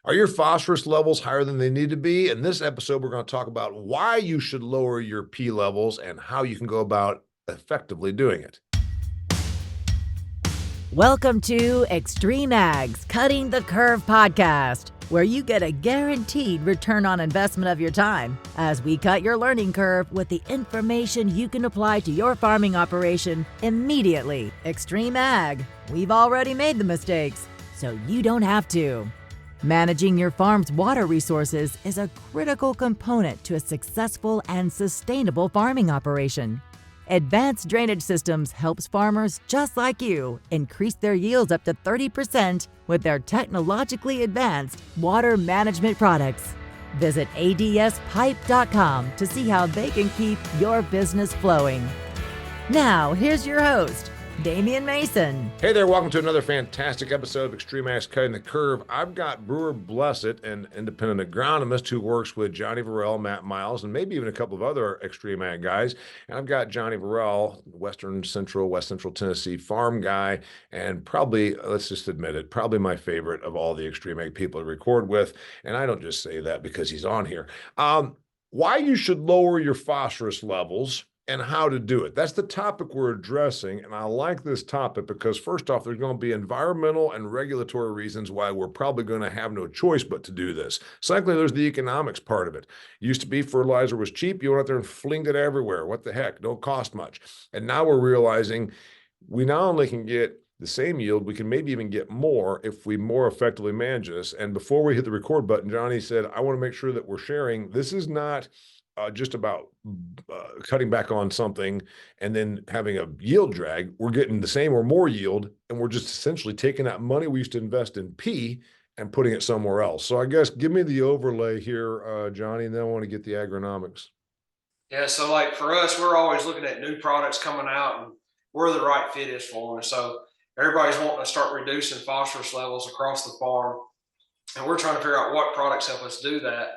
Are your phosphorus levels higher than they need to be? In this episode, we're going to talk about why you should lower your P levels and how you can go about effectively doing it. Welcome to Extreme Ag's Cutting the Curve podcast, where you get a guaranteed return on investment of your time as we cut your learning curve with the information you can apply to your farming operation immediately. Extreme Ag, we've already made the mistakes, so you don't have to. Managing your farm's water resources is a critical component to a successful and sustainable farming operation. Advanced drainage systems helps farmers just like you increase their yields up to 30% with their technologically advanced water management products. Visit adspipe.com to see how they can keep your business flowing. Now, here's your host, Damien Mason. Hey there, welcome to another fantastic episode of Extreme Ag's Cutting the Curve. I've got Brewer Blessit, an independent agronomist who works with Johnny Verell, Matt Miles, and maybe even a couple of other Extreme Ag guys. And I've got Johnny Verell, West Central Tennessee farm guy, and probably, let's just admit it, probably my favorite of all the Extreme Ag people to record with. And I don't just say that because he's on here. Why you should lower your phosphorus levels and how to do it. That's the topic we're addressing. And I like this topic because first off, there's going to be environmental and regulatory reasons why we're probably going to have no choice but to do this. Secondly, there's the economics part of it. Used to be fertilizer was cheap. You went out there and flinged it everywhere. What the heck? Don't cost much. And now we're realizing we not only can get the same yield, we can maybe even get more if we more effectively manage this. And before we hit the record button, Johnny said, I want to make sure that we're sharing. This is not just about cutting back on something and then having a yield drag. We're getting the same or more yield, and we're just essentially taking that money we used to invest in P and putting it somewhere else. So I guess give me the overlay here, Johnny, and then I want to get the agronomics. Yeah, so like for us, we're always looking at new products coming out and where the right fit is for them. So everybody's wanting to start reducing phosphorus levels across the farm, and we're trying to figure out what products help us do that,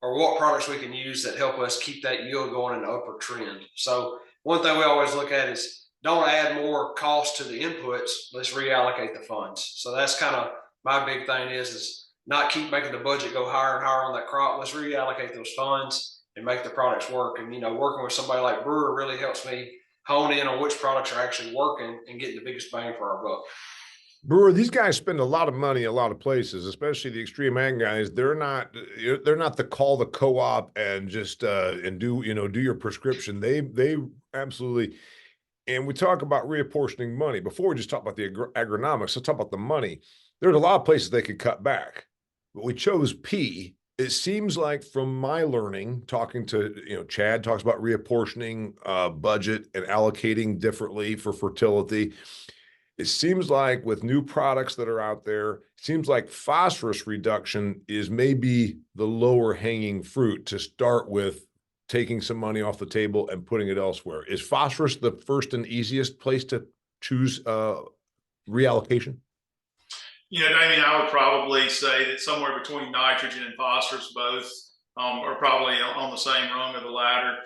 or what products we can use that help us keep that yield going in the upward trend. So one thing we always look at is don't add more cost to the inputs, let's reallocate the funds. So that's kind of my big thing is not keep making the budget go higher and higher on that crop. Let's reallocate those funds and make the products work. And, working with somebody like Brewer really helps me hone in on which products are actually working and getting the biggest bang for our buck. Brewer, these guys spend a lot of money a lot of places, especially the Extreme Ag guys. They're not the call the co-op and just and do your prescription. They absolutely. And we talk about reapportioning money. Before we just talk about the agronomics, let's talk about the money. There's a lot of places they could cut back, but we chose P. It seems like from my learning, talking to, Chad talks about reapportioning budget and allocating differently for fertility. It seems like with new products that are out there, it seems like phosphorus reduction is maybe the lower hanging fruit to start with, taking some money off the table and putting it elsewhere. Is phosphorus the first and easiest place to choose reallocation? Damien, I would probably say that somewhere between nitrogen and phosphorus both are probably on the same rung of the ladder.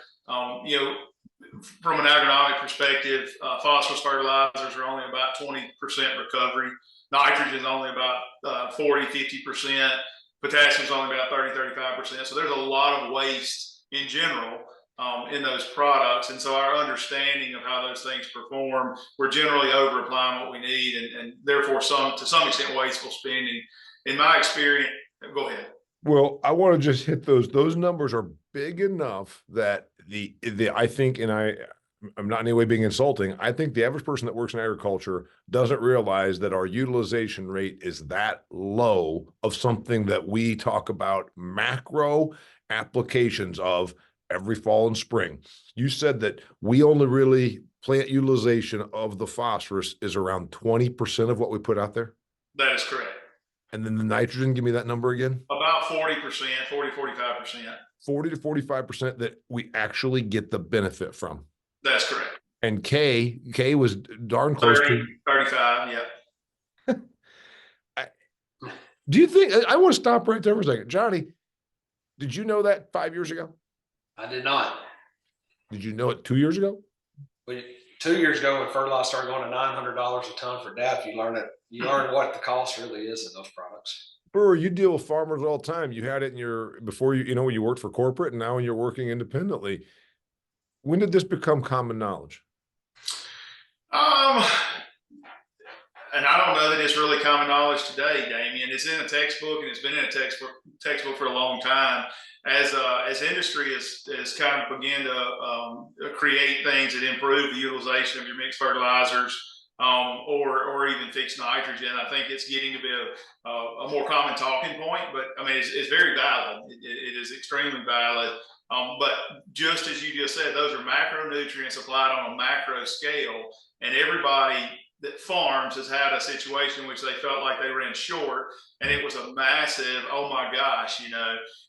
From an agronomic perspective, phosphorus fertilizers are only about 20% recovery. Nitrogen is only about 40, 50%. Potassium is only about 30, 35%. So there's a lot of waste in general in those products. And so our understanding of how those things perform, we're generally over applying what we need and therefore to some extent wasteful spending. In my experience, go ahead. Well, I want to just hit those numbers are big enough that I think, and I'm not in any way being insulting, I think the average person that works in agriculture doesn't realize that our utilization rate is that low of something that we talk about macro applications of every fall and spring. You said that we only really plant utilization of the phosphorus is around 20% of what we put out there? That is correct. And then the nitrogen, give me that number again. About 40%, 45%. 40 to 45% that we actually get the benefit from. That's correct. And K was darn close 30, to 35, yeah. Do you think, I want to stop right there for a second. Johnny, did you know that 5 years ago? I did not. Did you know it 2 years ago? 2 years ago, when fertilizer started going to $900 a ton for DAP, you learn what the cost really is of those products. Brewer, you deal with farmers all the time. You had it in your before when you worked for corporate, and now when you're working independently. When did this become common knowledge? Um, and I don't know that it's really common knowledge today, Damien. It's in a textbook, and it's been in a textbook for a long time. As industry has kind of began to create things that improve the utilization of your mixed fertilizers, or even fixed nitrogen, I think it's getting to be a more common talking point. But I mean, it's very valid. It is extremely valid. But just as you just said, those are macronutrients applied on a macro scale, and everybody that farms has had a situation in which they felt like they ran short, and it was a massive, oh my gosh,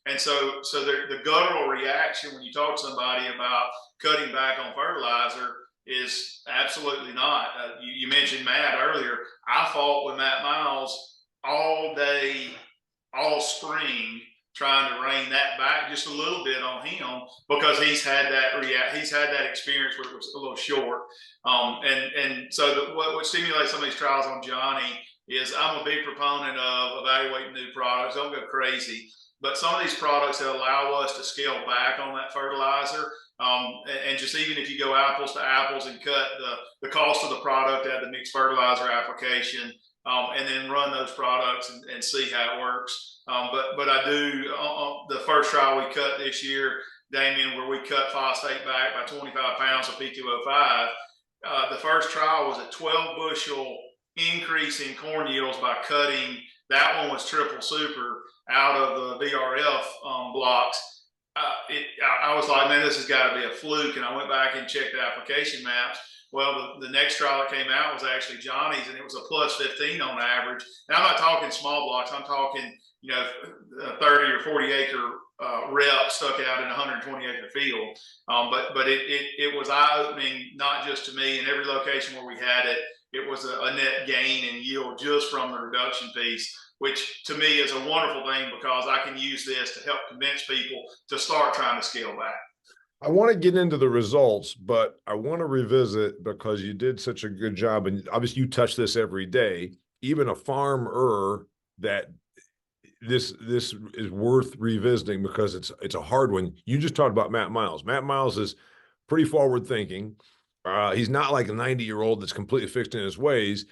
And so the guttural reaction when you talk to somebody about cutting back on fertilizer is absolutely not. You mentioned Matt earlier. I fought with Matt Miles all day, all spring, trying to rein that back just a little bit on him, because he's had that experience where it was a little short. And so what stimulates some of these trials on Johnny is I'm a big proponent of evaluating new products. Don't go crazy, but some of these products that allow us to scale back on that fertilizer, and just even if you go apples to apples and cut the cost of the product at the mixed fertilizer application, and then run those products and see how it works. But I do, the first trial we cut this year, Damien, where we cut phosphate back by 25 pounds of P2O5, the first trial was a 12 bushel increase in corn yields by cutting. That one was triple super out of the VRF blocks. I was like, man, this has got to be a fluke. And I went back and checked the application maps. Well, the next trial that came out was actually Johnny's, and it was a plus 15 on average. Now, I'm not talking small blocks. I'm talking, 30 or 40 acre rep stuck out in a 120 acre field. But it was eye opening, not just to me. In every location where we had it, it was a net gain in yield just from the reduction piece, which to me is a wonderful thing, because I can use this to help convince people to start trying to scale back. I want to get into the results, but I want to revisit, because you did such a good job, and obviously you touch this every day. Even a farmer that this is worth revisiting, because it's a hard one. You just talked about Matt Miles. Matt Miles is pretty forward thinking. He's not like a 90-year-old that's completely fixed in his ways.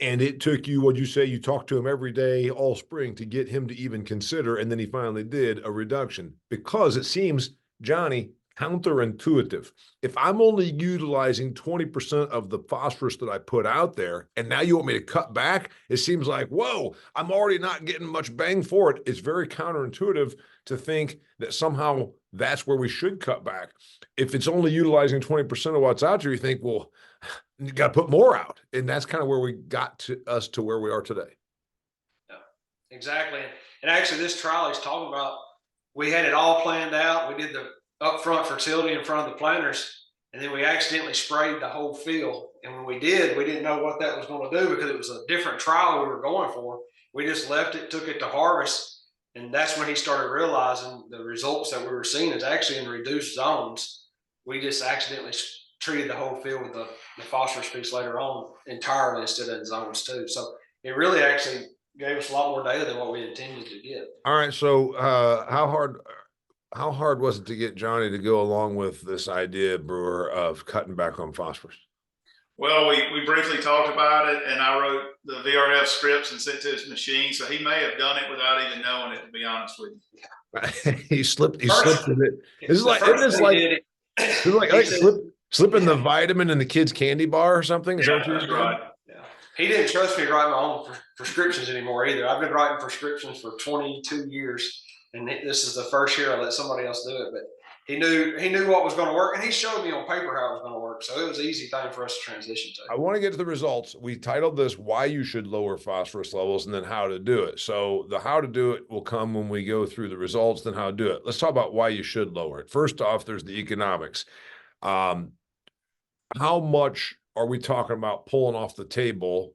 And it took you, what'd you say, you talked to him every day all spring to get him to even consider, and then he finally did a reduction, because it seems, Johnny, counterintuitive. If I'm only utilizing 20% of the phosphorus that I put out there, and now you want me to cut back, it seems like, whoa, I'm already not getting much bang for it. It's very counterintuitive to think that somehow that's where we should cut back. If it's only utilizing 20% of what's out there, you think, well, you got to put more out. And that's kind of where we got to where we are today. Yeah, exactly. And actually, this trial he's talking about, we had it all planned out. We did the upfront fertility in front of the planters, and then we accidentally sprayed the whole field. And when we did, we didn't know what that was going to do, because it was a different trial we were going for. We just left it, took it to harvest, and that's when he started realizing the results that we were seeing is actually in reduced zones. We just accidentally treated the whole field with the phosphorus piece later on entirely instead of in zones too. So it really actually gave us a lot more data than what we intended to get. All right. So how hard was it to get Johnny to go along with this idea, Brewer, of cutting back on phosphorus? Well, we briefly talked about it, and I wrote the VRF scripts and sent to his machine. So he may have done it without even knowing it, to be honest with you. He slipped with it. It's like slipping the vitamin in the kid's candy bar or something. Is that what you're right? Yeah. He didn't trust me to write my own prescriptions anymore either. I've been writing prescriptions for 22 years, and this is the first year I let somebody else do it. But he knew what was going to work, and he showed me on paper how it was going to work. So it was an easy thing for us to transition to. I want to get to the results. We titled this "Why You Should Lower Phosphorus Levels," and then how to do it. So the how to do it will come when we go through the results, then how to do it. Let's talk about why you should lower it. First off, there's the economics. How much are we talking about pulling off the table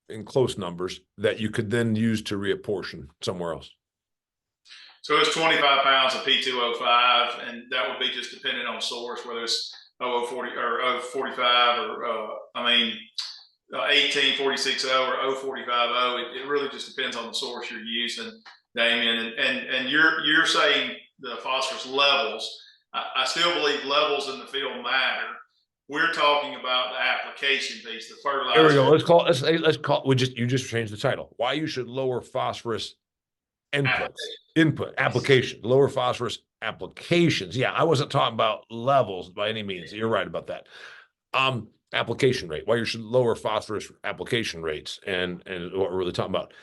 in close numbers that you could then use to reapportion somewhere else? So it's 25 pounds of P2O5, and that would be just dependent on source, whether it's 0040 or 045 or 1846 or 045. It really just depends on the source you're using, Damien. And you're saying the phosphorus levels. I still believe levels in the field matter. We're talking about the application piece, the fertilizer. There we go. Let's call you just changed the title. Why you should lower phosphorus application, lower phosphorus applications. Yeah, I wasn't talking about levels by any means. You're right about that. Application rate, why you should lower phosphorus application rates, and what we're really talking about.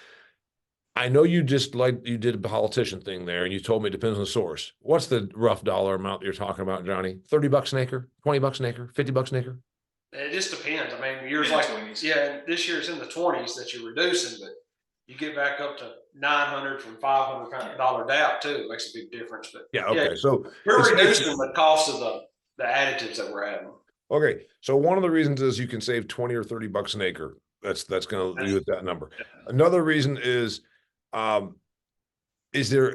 I know you just you did a politician thing there, and you told me it depends on the source. What's the rough dollar amount that you're talking about, Johnny? $30 an acre, $20 an acre, $50 an acre? It just depends. I mean, years like 20s. Yeah, this year's in the 20s that you're reducing, but you get back up to $900 from $500 DAP too. It makes a big difference. But yeah, okay. So we're reducing the cost of the additives that we're adding. Okay, so one of the reasons is you can save 20 or $30 an acre. That's going to leave with that number. Another reason is is there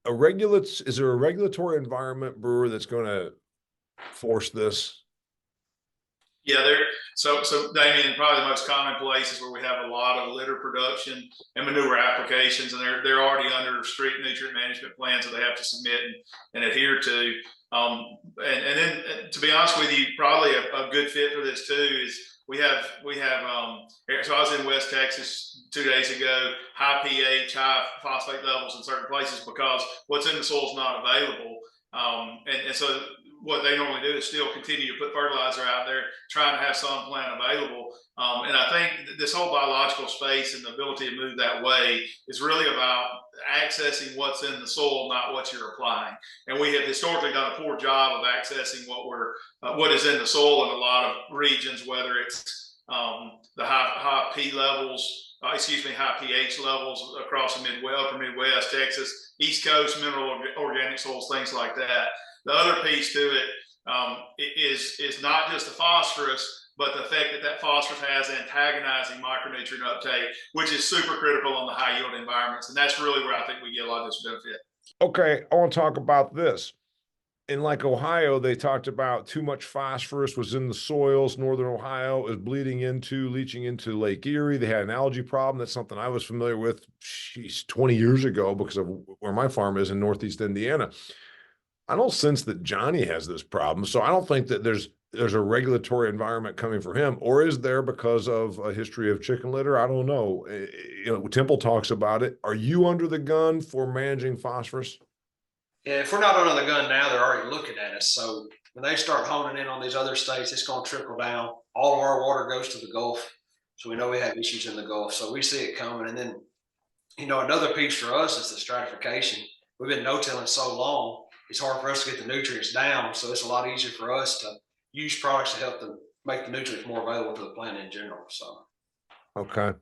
a regulatory environment, Brewer, that's going to force this? Yeah, so Damien, probably the most common places where we have a lot of litter production and manure applications, and they're already under strict nutrient management plans that they have to submit and adhere to. And then to be honest with you, probably a good fit for this too is we have so I was in West Texas 2 days ago, high pH, high phosphate levels in certain places because what's in the soil is not available. And so what they normally do is still continue to put fertilizer out there, trying to have some plant available. And I think this whole biological space and the ability to move that way is really about accessing what's in the soil, not what you're applying. And we have historically done a poor job of accessing what is in the soil in a lot of regions, whether it's the high pH levels across the upper Midwest, Texas, East Coast, mineral organic soils, things like that. The other piece to it is not just the phosphorus, but the fact that phosphorus has antagonizing micronutrient uptake, which is super critical on the high yield environments. And that's really where I think we get a lot of this benefit. Okay, I want to talk about this. In like Ohio, they talked about too much phosphorus was in the soils. Northern Ohio is leaching into Lake Erie. They had an algae problem. That's something I was familiar with, 20 years ago because of where my farm is in Northeast Indiana. I don't sense that Johnny has this problem. So I don't think that there's a regulatory environment coming for him, or is there because of a history of chicken litter? I don't know. Temple talks about it. Are you under the gun for managing phosphorus? Yeah, if we're not under the gun now, they're already looking at us. So when they start honing in on these other states, it's going to trickle down. All of our water goes to the Gulf. So we know we have issues in the Gulf. So we see it coming. And then, another piece for us is the stratification. We've been no-tilling so long, it's hard for us to get the nutrients down. So it's a lot easier for us to use products to help them make the nutrients more available to the plant in general. So, okay.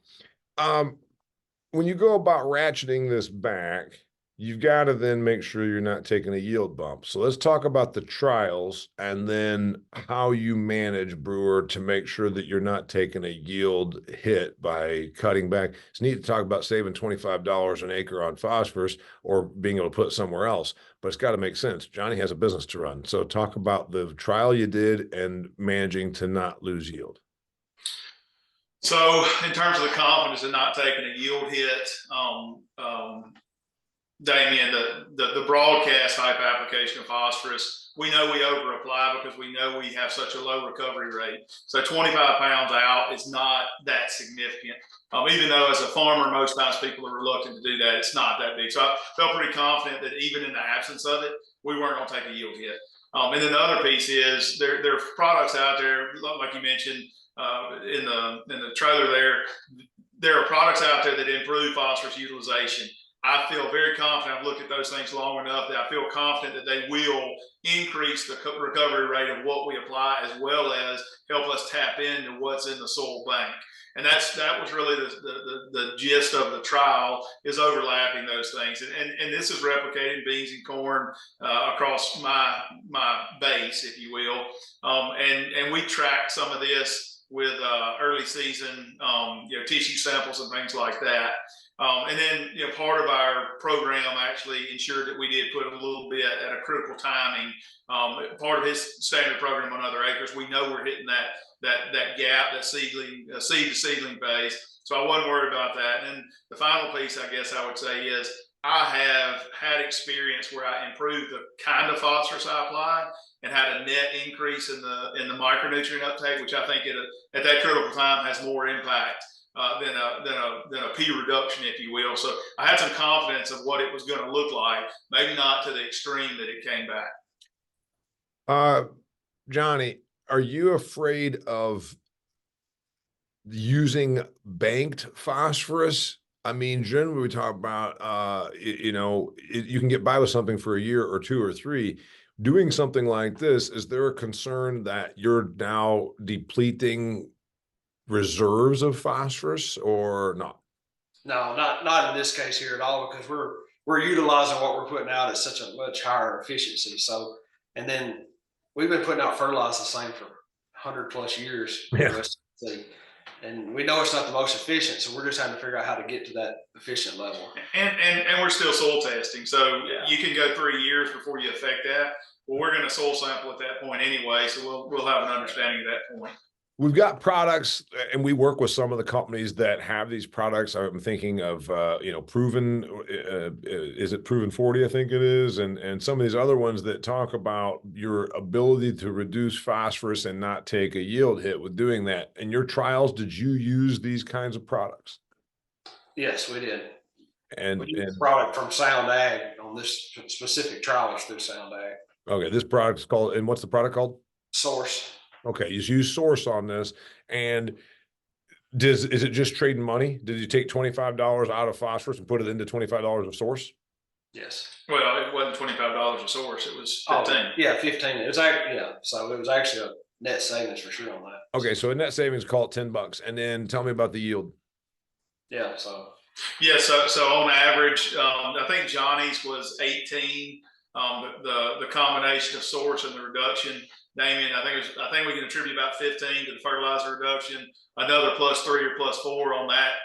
When you go about ratcheting this back, you've got to then make sure you're not taking a yield bump. So let's talk about the trials and then how you manage, Brewer, to make sure that you're not taking a yield hit by cutting back. It's neat to talk about saving $25 an acre on phosphorus or being able to put it somewhere else, but it's got to make sense. Johnny has a business to run. So talk about the trial you did and managing to not lose yield. So in terms of the confidence in not taking a yield hit, Damien, the broadcast type application of phosphorus, we know we over apply because we know we have such a low recovery rate. So 25 pounds out is not that significant. Even though as a farmer, most times people are reluctant to do that, it's not that big. So I felt pretty confident that even in the absence of it, we weren't going to take a yield hit. And then the other piece is there are products out there, like you mentioned in the trailer there. There are products out there that improve phosphorus utilization. I feel very confident. I've looked at those things long enough that I feel confident that they will increase the recovery rate of what we apply, as well as help us tap into what's in the soil bank. And that was really the gist of the trial, is overlapping those things. And this is replicating beans and corn across my base, if you will. And we track some of this with early season tissue samples and things like that. And then, part of our program actually ensured that we did put a little bit at a critical timing. Part of his standard program on other acres, we know we're hitting that gap, that seedling, seed to seedling phase. So I wasn't worried about that. And then the final piece, I guess I would say, is I have had experience where I improved the kind of phosphorus I applied and had a net increase in the micronutrient uptake, which I think at that critical time has more impact than a P reduction, if you will. So I had some confidence of what it was going to look like, maybe not to the extreme that it came back. Johnny, are you afraid of using banked phosphorus? I mean, generally we talk about, you can get by with something for a year or two or three. Doing something like this, is there a concern that you're now depleting reserves of phosphorus or not? No, not in this case here at all, because we're utilizing what we're putting out at such a much higher efficiency. So, and then we've been putting out fertilizer the same for 100+ years. Yeah. And we know it's not the most efficient, so we're just trying to figure out how to get to that efficient level. And we're still soil testing, so you can go 3 years before you affect that. Well, we're going to soil sample at that point anyway, so we'll have an understanding at that point. We've got products, and we work with some of the companies that have these products. I'm thinking of, Proven, is it Proven 40? I think it is. And some of these other ones that talk about your ability to reduce phosphorus and not take a yield hit with doing that. In your trials, did you use these kinds of products? Yes, we did. And we used a product from SoundAg on this specific trial was through SoundAg. Okay, this product is called, and what's the product called? Source. Okay, you use Source on this, and is it just trading money? Did you take $25 out of phosphorus and put it into $25 of Source? Yes. Well, it wasn't $25 a Source; it was 15. Yeah, 15. It was so it was actually a net savings for sure on that. Okay, so a net savings, call it $10, and then tell me about the yield. Yeah. So on average, I think Johnny's was 18. The combination of Source and the reduction. Damien, I think we can attribute about 15 to the fertilizer reduction, another +3 or +4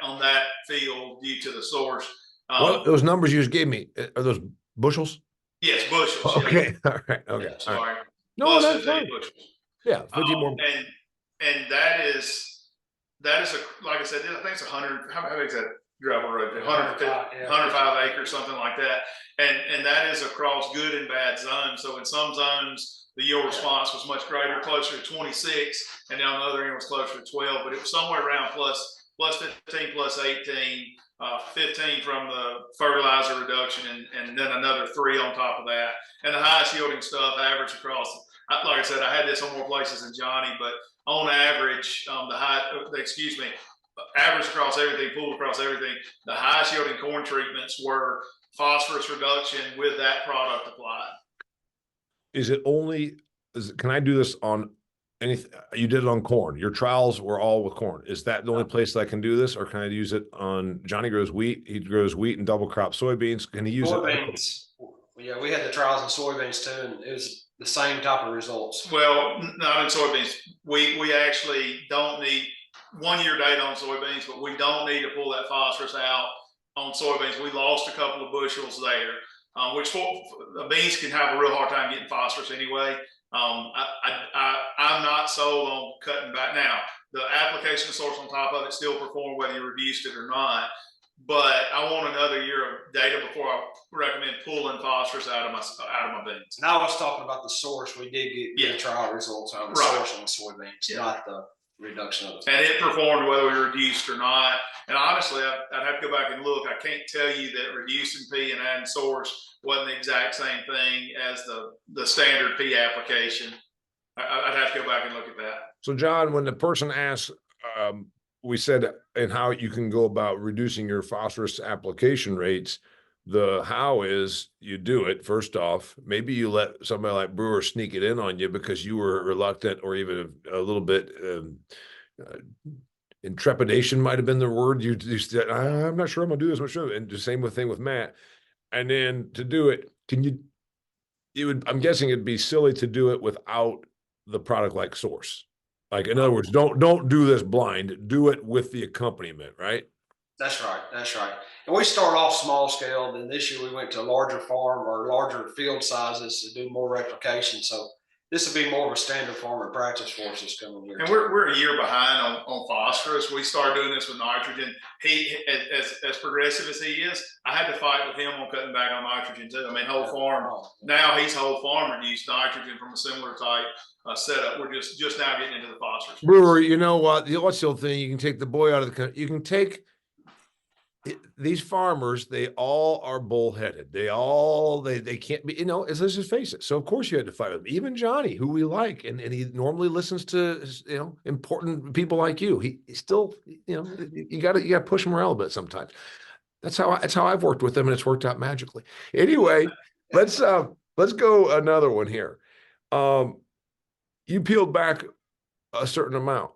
on that field due to the Source. Well, those numbers you just gave me, are those bushels? Yes, bushels. Okay, yeah. All right, okay. Yeah, sorry. Right. No, that's fine. Bushels. Yeah, 50 more. And that is a, like I said, I think it's 100. How big is that gravel road? 105 acres, something like that. And that is across good and bad zones. So in some zones, the yield response was much greater, closer to 26, and down the other end was closer to 12. But it was somewhere around plus 15, plus 18, 15 from the fertilizer reduction, and then another 3 on top of that. And the highest yielding stuff average across, like I said, I had this on more places than Johnny, but on average, average across everything, pooled across everything, the highest yielding corn treatments were phosphorus reduction with that product applied. Can I do this on anything? You did it on corn. Your trials were all with corn. Is that the only place that I can do this, or can I use it on, Johnny grows wheat. He grows wheat and double crop soybeans. Can he use soybeans? Yeah, we had the trials in soybeans too, and it was the same type of results. Well, not in soybeans. We actually don't need 1 year data on soybeans, but we don't need to pull that phosphorus out on soybeans. We lost a couple of bushels there. Which the beans can have a real hard time getting phosphorus anyway. I'm not sold on cutting back. Now, the application of Source on top of it still performed whether you reduced it or not. But I want another year of data before I recommend pulling phosphorus out of my beans. And I was talking about the Source. We did get trial results on the Source on the soybeans, not the reduction of it. And it performed whether we reduced or not. And honestly, I'd have to go back and look. I can't tell you that reducing P and adding Source wasn't the exact same thing as the standard P application. I'd have to go back and look at that. So, John, when the person asks, we said, and how you can go about reducing your phosphorus application rates, the how is you do it. First off, maybe you let somebody like Brewer sneak it in on you because you were reluctant, or even a little bit intrepidation might have been the word you said. I'm not sure I'm gonna do this much. And the same thing with Matt. And then to do it, I'm guessing it'd be silly to do it without the product like Source. Like, in other words, don't do this blind. Do it with the accompaniment, right? That's right. And we start off small scale. Then this year we went to a larger farm or larger field sizes to do more replication. So this will be more of a standard farming practice for us this coming year. And we're a year behind on phosphorus. We started doing this with nitrogen. He, as progressive as he is, I had to fight with him on cutting back on nitrogen too. I mean, whole farm. Now he's whole farm reduced nitrogen from a similar type setup. We're just now getting into the phosphorus. Brewer, you know what? What's the old thing? You can take the boy out of the. You can take these farmers. They all are bullheaded. They can't be. Let's just face it. So of course you had to fight with him. Even Johnny, who we like, and he normally listens to important people like you. He still you got to push him around a bit sometimes. That's how I've worked with him, and it's worked out magically. Anyway, let's go another one here. You peeled back a certain amount.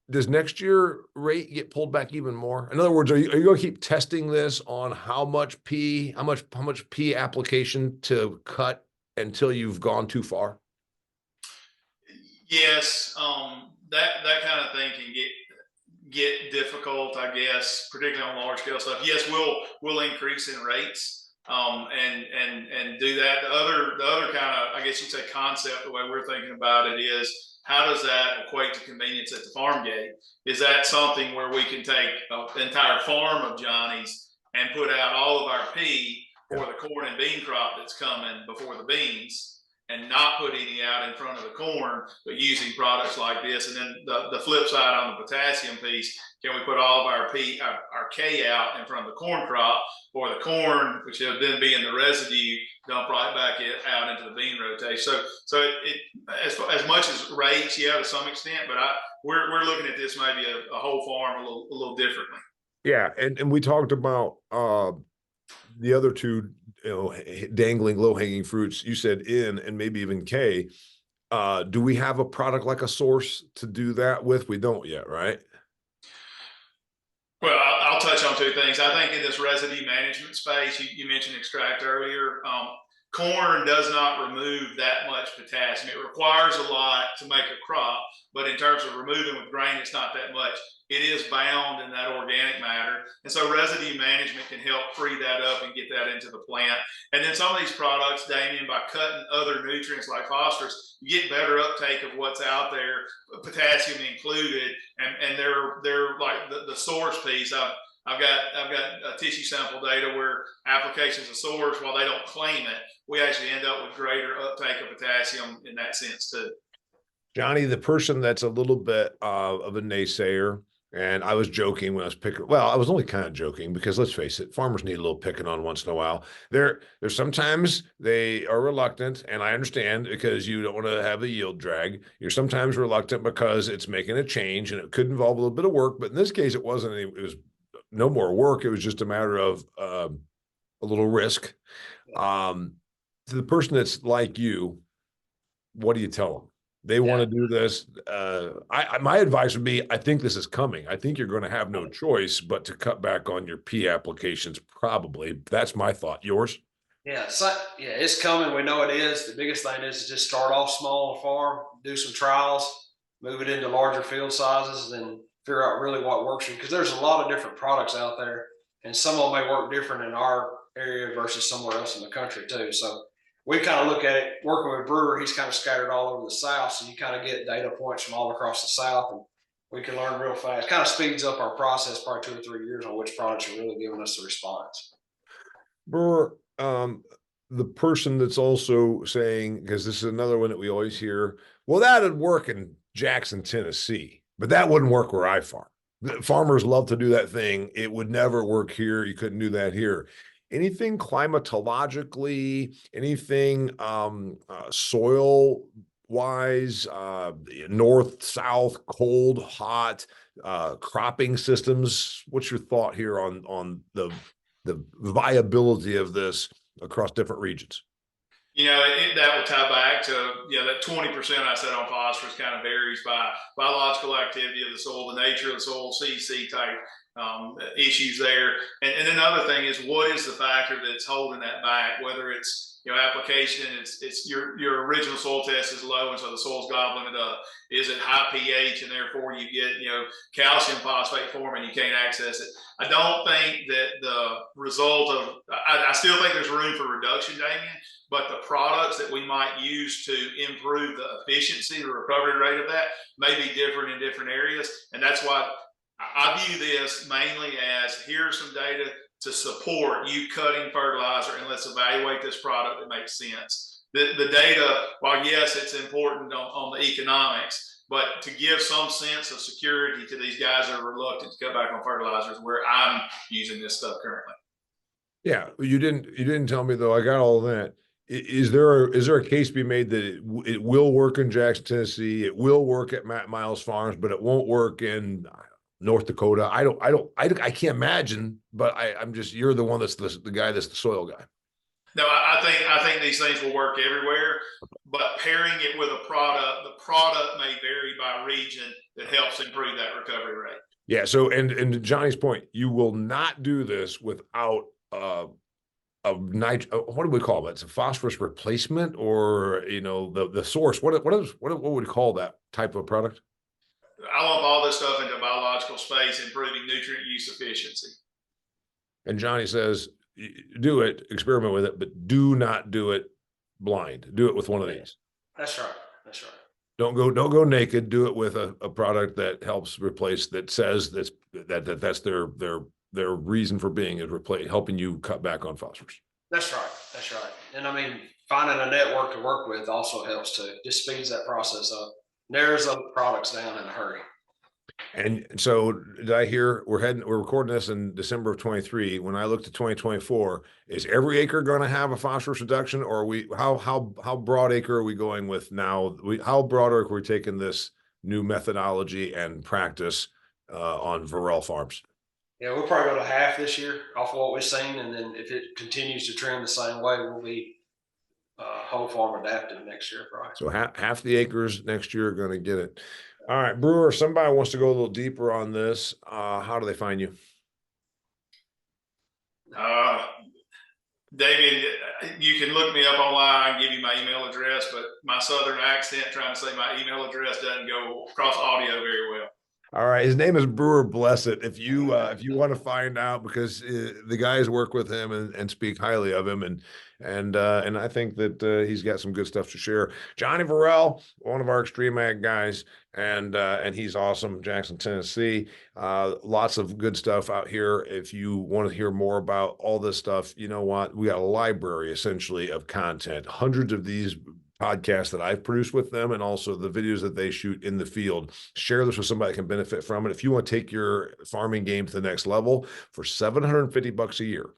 Does next year rate get pulled back even more? In other words, are you going to keep testing this on how much P application to cut until you've gone too far? Yes, that kind of thing can get difficult, I guess, particularly on large scale stuff. Yes, we'll increase in rates and do that. The other kind of, I guess you'd say, concept, the way we're thinking about it is, how does that equate to convenience at the farm gate? Is that something where we can take an entire farm of Johnny's and put out all of our P for the corn and bean crop that's coming before the beans, and not put any out in front of the corn, but using products like this? And then the flip side on the potassium piece, can we put all of our K out in front of the corn crop for the corn, which will then be in the residue, dump right back out into the bean rotation? So it as much as rates, to some extent, but we're looking at this maybe a whole farm a little differently. Yeah, and we talked about the other two, dangling low-hanging fruits. You said N and maybe even K. Do we have a product like a Source to do that with? We don't yet, right? Well, I'll touch on two things. I think in this residue management space, you mentioned extract earlier. Corn does not remove that much potassium. It requires a lot to make a crop, but in terms of removing with grain, it's not that much. It is bound in that organic matter. And so residue management can help free that up and get that into the plant. And then some of these products, Damien, by cutting other nutrients like phosphorus, you get better uptake of what's out there, potassium included. And they're like the source piece. I've got tissue sample data where applications of Source, while they don't claim it, we actually end up with greater uptake of potassium in that sense too. Johnny, the person that's a little bit of a naysayer, and I was joking when I was picking. Well, I was only kind of joking because let's face it, farmers need a little picking on once in a while. There's sometimes they are reluctant, and I understand because you don't want to have a yield drag. You're sometimes reluctant because it's making a change, and it could involve a little bit of work. But in this case, it wasn't. It was no more work. It was just a matter of a little risk. To the person that's like you, what do you tell them? They want to do this. My advice would be, I think this is coming. I think you're going to have no choice but to cut back on your P applications, probably. That's my thought. Yours? Yeah, it's coming. We know it is. The biggest thing is to just start off small on the farm, do some trials, move it into larger field sizes, and figure out really what works for you. Because there's a lot of different products out there, and some of them may work different in our area versus somewhere else in the country too. So we kind of look at it, working with Brewer, he's kind of scattered all over the South. So you kind of get data points from all across the South, and we can learn real fast. It kind of speeds up our process probably 2 or 3 years on which products are really giving us the response. Brewer, the person that's also saying, because this is another one that we always hear, well, that'd work in Jackson, Tennessee, but that wouldn't work where I farm. The farmers love to do that thing. It would never work here. You couldn't do that here. Anything climatologically, anything soil wise, north, south, cold, hot, cropping systems? What's your thought here on the viability of this across different regions? That will tie back to, that 20% I said on phosphorus kind of varies by biological activity of the soil, the nature of the soil, CC type issues there. And then another thing is, what is the factor that's holding that back? Whether it's application. It's your original soil test is low, and so the soil's gobbling it up. Is it high pH, and therefore you get calcium phosphate form and you can't access it? I don't think that the result of I still think there's room for reduction, Damien, but the products that we might use to improve the efficiency, the recovery rate of that may be different in different areas, and that's why I view this mainly as here's some data to support you cutting fertilizer, and let's evaluate this product that makes sense. The data, while yes, it's important on the economics, but to give some sense of security to these guys that are reluctant to cut back on fertilizers, where I'm using this stuff currently. Yeah, you didn't tell me though. I got all that. Is there a case to be made that it will work in Jackson, Tennessee? It will work at Matt Miles Farms, but it won't work in North Dakota. I can't imagine, but I'm just, you're the one that's the guy that's the soil guy. No, I think these things will work everywhere, but pairing it with a product, the product may vary by region that helps improve that recovery rate. Yeah. So, and to Johnny's point, you will not do this without a what do we call that? It's a phosphorus replacement, or the source. What would we call that type of product? I lump all this stuff into biological space, improving nutrient use efficiency. And Johnny says, do it, experiment with it, but do not do it blind. Do it with one of these. That's right. That's right. Don't go naked. Do it with a product that helps replace, that says that's their reason for being, is helping you cut back on phosphorus. That's right. That's right. And I mean, finding a network to work with also helps too. Just speeds that process up. Narrows those products down in a hurry. And so did I hear we're recording this in December of 23. When I looked at 2024, is every acre going to have a phosphorus reduction, or how broad acre are we going with now? How broad are we taking this new methodology and practice on Verell farms? Yeah, we'll probably go to half this year off of what we've seen, and then if it continues to trend the same way, we'll be whole farm adaptive next year, probably. So half the acres next year are going to get it. All right, Brewer, somebody wants to go a little deeper on this. How do they find you? Damien, you can look me up online and give you my email address, but my Southern accent trying to say my email address doesn't go across audio very well. All right, his name is Brewer Blessit. If you want to find out, because the guys work with him and speak highly of him, and I think that he's got some good stuff to share. Johnny Verell, one of our Extreme Ag guys, and he's awesome. Jackson, Tennessee, lots of good stuff out here. If you want to hear more about all this stuff, you know what? We got a library essentially of content, hundreds of these podcasts that I've produced with them, and also the videos that they shoot in the field. Share this with somebody that can benefit from it. If you want to take your farming game to the next level, for $750 a year,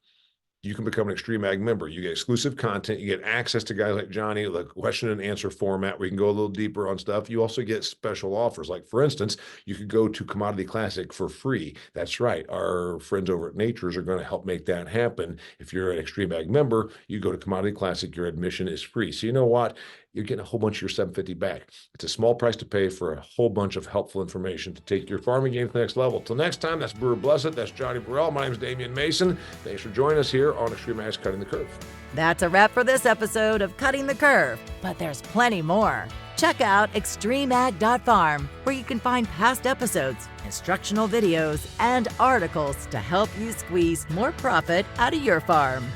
you can become an Extreme Ag member. You get exclusive content. You get access to guys like Johnny, like question and answer format where you can go a little deeper on stuff. You also get special offers. Like, for instance, you could go to Commodity Classic for free. That's right. Our friends over at Nature's are going to help make that happen. If you're an Extreme Ag member, you go to Commodity Classic, your admission is free. So you know what? You're getting a whole bunch of your $750 back. It's a small price to pay for a whole bunch of helpful information to take your farming game to the next level. Till next time, that's Brewer Blessit. That's Johnny Verell. My name is Damien Mason. Thanks for joining us here on Extreme Ag's Cutting the Curve. That's a wrap for this episode of Cutting the Curve, but there's plenty more. Check out extremeag.farm, where you can find past episodes, instructional videos, and articles to help you squeeze more profit out of your farm.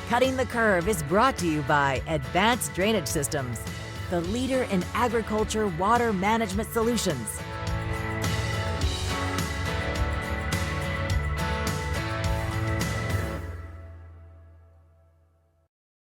Cutting the Curve is brought to you by Advanced Drainage Systems, the leader in agriculture water management solutions.